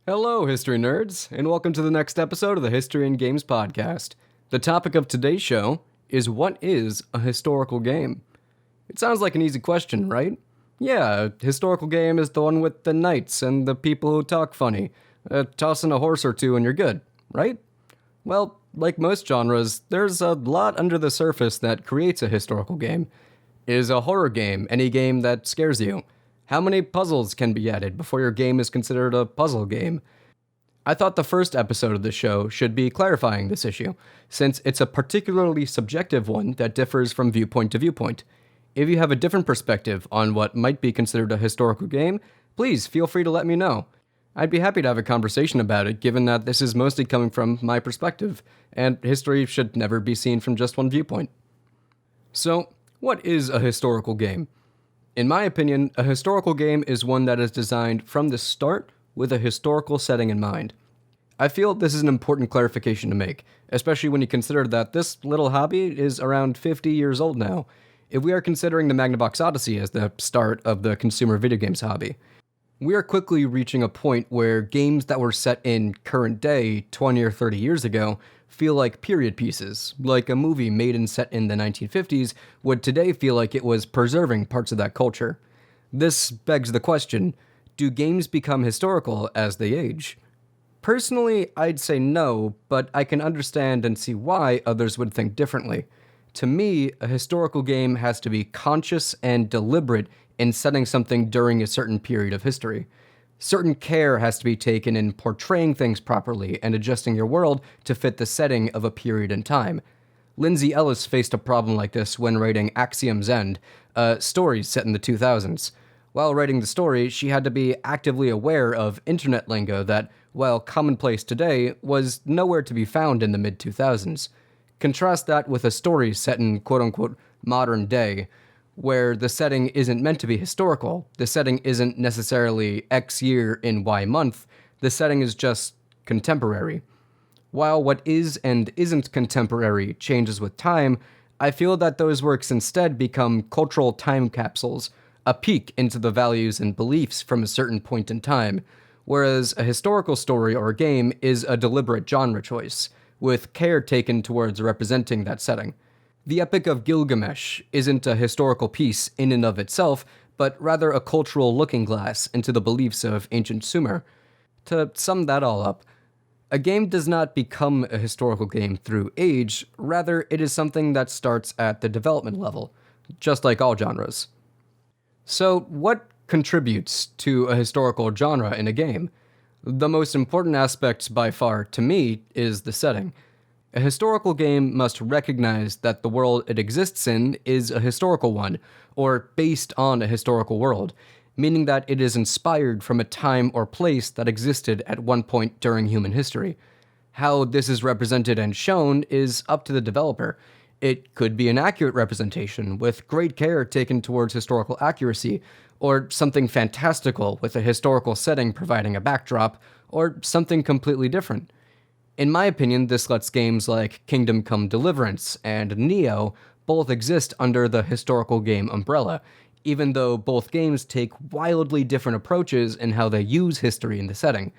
Hello, history nerds, and welcome to the next episode of the History and Games podcast. The topic of today's show is what is a historical game? It sounds like an easy question, right? Yeah, a historical game is the one with the knights and the people who talk funny. Toss in a horse or two and you're good, right? Well, like most genres, there's a lot under the surface that creates a historical game. Is a horror game any game that scares you? How many puzzles can be added before your game is considered a puzzle game? I thought the first episode of the show should be clarifying this issue, since it's a particularly subjective one that differs from viewpoint to viewpoint. If you have a different perspective on what might be considered a historical game, please feel free to let me know. I'd be happy to have a conversation about it, given that this is mostly coming from my perspective, and history should never be seen from just one viewpoint. So, what is a historical game? In my opinion, a historical game is one that is designed from the start with a historical setting in mind. I feel this is an important clarification to make, especially when you consider that this little hobby is around 50 years old now, if we are considering the Magnavox Odyssey as the start of the consumer video games hobby. We are quickly reaching a point where games that were set in current day 20 or 30 years ago feel like period pieces, like a movie made and set in the 1950s would today feel like it was preserving parts of that culture. This begs the question, do games become historical as they age? Personally, I'd say no, but I can understand and see why others would think differently. To me, a historical game has to be conscious and deliberate in setting something during a certain period of history. Certain care has to be taken in portraying things properly and adjusting your world to fit the setting of a period in time. Lindsay Ellis faced a problem like this when writing Axiom's End, a story set in the 2000s. While writing the story, she had to be actively aware of internet lingo that, while commonplace today, was nowhere to be found in the mid-2000s. Contrast that with a story set in quote-unquote modern day, where the setting isn't meant to be historical, the setting isn't necessarily X year in Y month, the setting is just contemporary. While what is and isn't contemporary changes with time, I feel that those works instead become cultural time capsules, a peek into the values and beliefs from a certain point in time, whereas a historical story or game is a deliberate genre choice, with care taken towards representing that setting. The Epic of Gilgamesh isn't a historical piece in and of itself, but rather a cultural looking glass into the beliefs of ancient Sumer. To sum that all up, a game does not become a historical game through age, rather it is something that starts at the development level, just like all genres. So, what contributes to a historical genre in a game? The most important aspect by far, to me, is the setting. A historical game must recognize that the world it exists in is a historical one, or based on a historical world, meaning that it is inspired from a time or place that existed at one point during human history. How this is represented and shown is up to the developer. It could be an accurate representation, with great care taken towards historical accuracy, or something fantastical with a historical setting providing a backdrop, or something completely different. In my opinion, this lets games like Kingdom Come Deliverance and Nioh both exist under the historical game umbrella, even though both games take wildly different approaches in how they use history in the setting.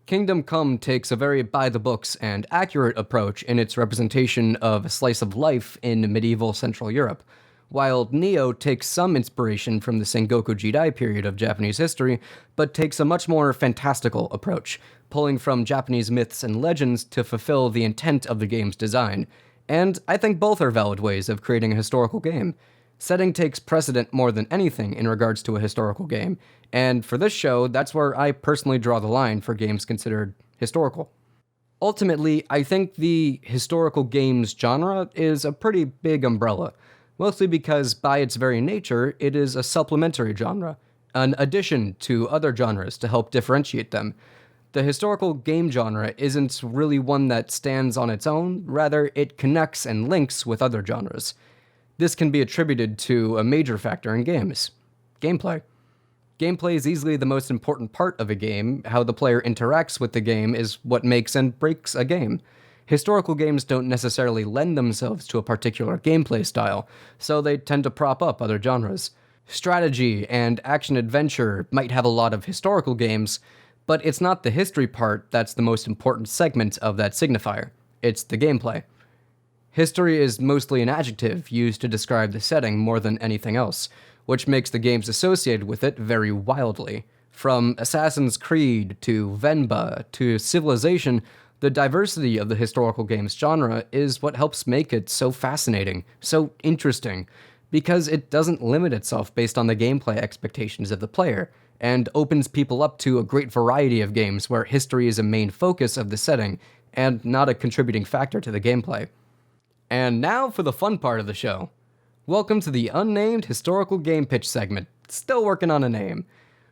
Kingdom Come takes a very by-the-books and accurate approach in its representation of a slice of life in medieval Central Europe, while Nioh takes some inspiration from the Sengoku Jidai period of Japanese history, but takes a much more fantastical approach, pulling from Japanese myths and legends to fulfill the intent of the game's design. And I think both are valid ways of creating a historical game. Setting takes precedent more than anything in regards to a historical game, and for this show, that's where I personally draw the line for games considered historical. Ultimately, I think the historical games genre is a pretty big umbrella, mostly because by its very nature, it is a supplementary genre, an addition to other genres to help differentiate them. The historical game genre isn't really one that stands on its own, rather it connects and links with other genres. This can be attributed to a major factor in games: gameplay. Gameplay is easily the most important part of a game. How the player interacts with the game is what makes and breaks a game. Historical games don't necessarily lend themselves to a particular gameplay style, so they tend to prop up other genres. Strategy and action-adventure might have a lot of historical games, But it's not the history part that's the most important segment of that signifier. It's the gameplay. History is mostly an adjective used to describe the setting more than anything else, which makes the games associated with it vary wildly. From Assassin's Creed to Venba to Civilization, the diversity of the historical games genre is what helps make it so fascinating, so interesting, because it doesn't limit itself based on the gameplay expectations of the player, and opens people up to a great variety of games where history is a main focus of the setting, and not a contributing factor to the gameplay. And now for the fun part of the show. Welcome to the unnamed historical game pitch segment, still working on a name,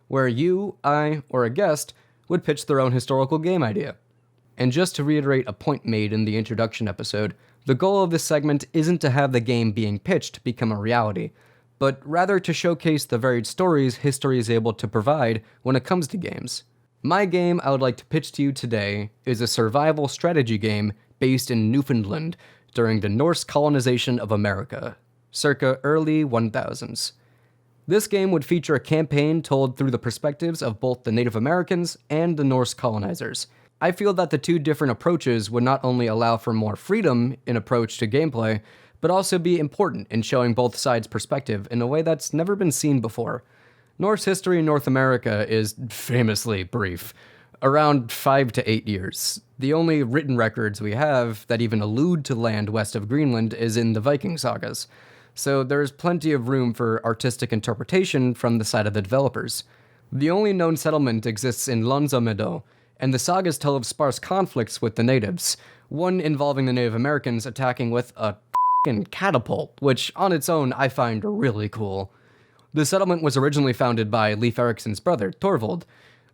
where you, I, or a guest would pitch their own historical game idea. And just to reiterate a point made in the introduction episode, the goal of this segment isn't to have the game being pitched become a reality, but rather to showcase the varied stories history is able to provide when it comes to games. My game I would like to pitch to you today is a survival strategy game based in Newfoundland during the Norse colonization of America, circa early 1000s. This game would feature a campaign told through the perspectives of both the Native Americans and the Norse colonizers. I feel that the two different approaches would not only allow for more freedom in approach to gameplay, but also be important in showing both sides' perspective in a way that's never been seen before. Norse history in North America is famously brief, around 5 to 8 years. The only written records we have that even allude to land west of Greenland is in the Viking sagas, so there's plenty of room for artistic interpretation from the side of the developers. The only known settlement exists in Lonza-Meadow, and the sagas tell of sparse conflicts with the natives, one involving the Native Americans attacking with a f***ing catapult, which on its own I find really cool. The settlement was originally founded by Leif Erikson's brother, Torvald.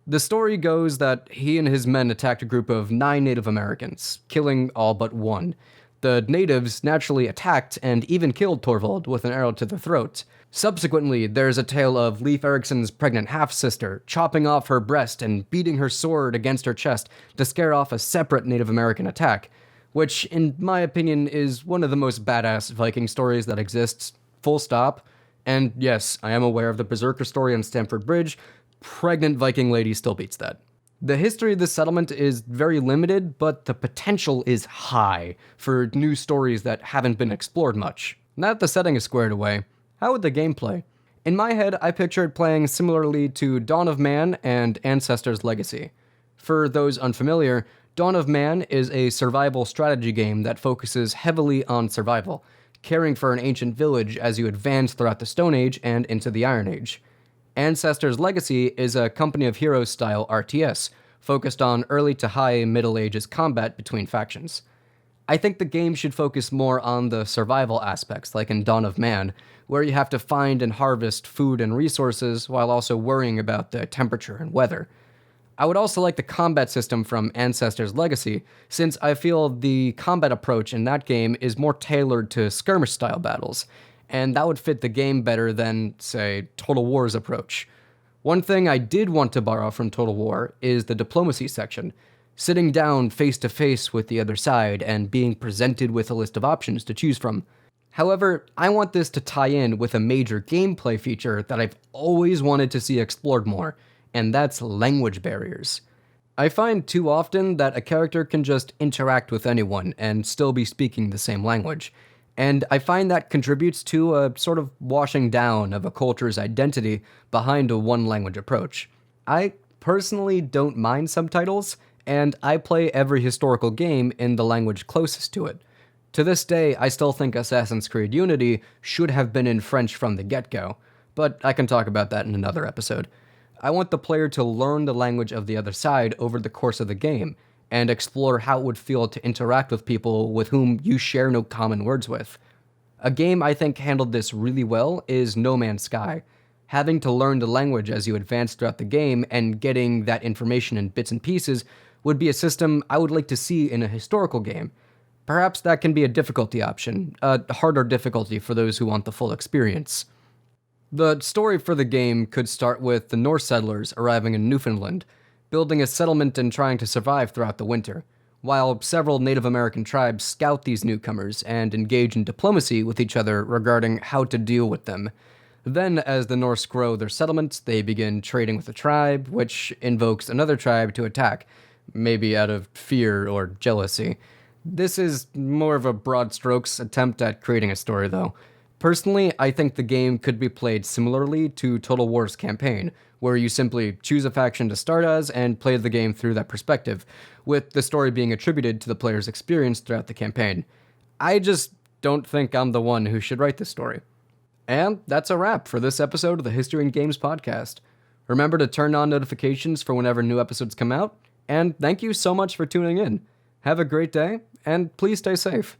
The story goes that he and his men attacked a group of 9 Native Americans, killing all but one. The natives naturally attacked and even killed Torvald with an arrow to the throat. Subsequently, there's a tale of Leif Erikson's pregnant half-sister chopping off her breast and beating her sword against her chest to scare off a separate Native American attack, which, in my opinion, is one of the most badass Viking stories that exists, full stop. And yes, I am aware of the Berserker story on Stamford Bridge. Pregnant Viking lady still beats that. The history of this settlement is very limited, but the potential is high for new stories that haven't been explored much. Now that the setting is squared away, how would the game play? In my head, I pictured playing similarly to Dawn of Man and Ancestors Legacy. For those unfamiliar, Dawn of Man is a survival strategy game that focuses heavily on survival, caring for an ancient village as you advance throughout the Stone Age and into the Iron Age. Ancestors Legacy is a Company of Heroes style RTS, focused on early to high Middle Ages combat between factions. I think the game should focus more on the survival aspects, like in Dawn of Man, where you have to find and harvest food and resources while also worrying about the temperature and weather. I would also like the combat system from Ancestors Legacy, since I feel the combat approach in that game is more tailored to skirmish-style battles, and that would fit the game better than, say, Total War's approach. One thing I did want to borrow from Total War is the diplomacy section, sitting down face-to-face with the other side and being presented with a list of options to choose from. However, I want this to tie in with a major gameplay feature that I've always wanted to see explored more, and that's language barriers. I find too often that a character can just interact with anyone and still be speaking the same language, and I find that contributes to a sort of washing down of a culture's identity behind a one-language approach. I personally don't mind subtitles, and I play every historical game in the language closest to it. To this day, I still think Assassin's Creed Unity should have been in French from the get-go, but I can talk about that in another episode. I want the player to learn the language of the other side over the course of the game, and explore how it would feel to interact with people with whom you share no common words with. A game I think handled this really well is No Man's Sky. Having to learn the language as you advance throughout the game and getting that information in bits and pieces would be a system I would like to see in a historical game. Perhaps that can be a difficulty option, a harder difficulty for those who want the full experience. The story for the game could start with the Norse settlers arriving in Newfoundland, building a settlement and trying to survive throughout the winter, while several Native American tribes scout these newcomers and engage in diplomacy with each other regarding how to deal with them. Then, as the Norse grow their settlements, they begin trading with a tribe, which invokes another tribe to attack, maybe out of fear or jealousy. This is more of a broad strokes attempt at creating a story, though. Personally, I think the game could be played similarly to Total War's campaign, where you simply choose a faction to start as and play the game through that perspective, with the story being attributed to the player's experience throughout the campaign. I just don't think I'm the one who should write this story. And that's a wrap for this episode of the History and Games podcast. Remember to turn on notifications for whenever new episodes come out, and thank you so much for tuning in. Have a great day, and please stay safe.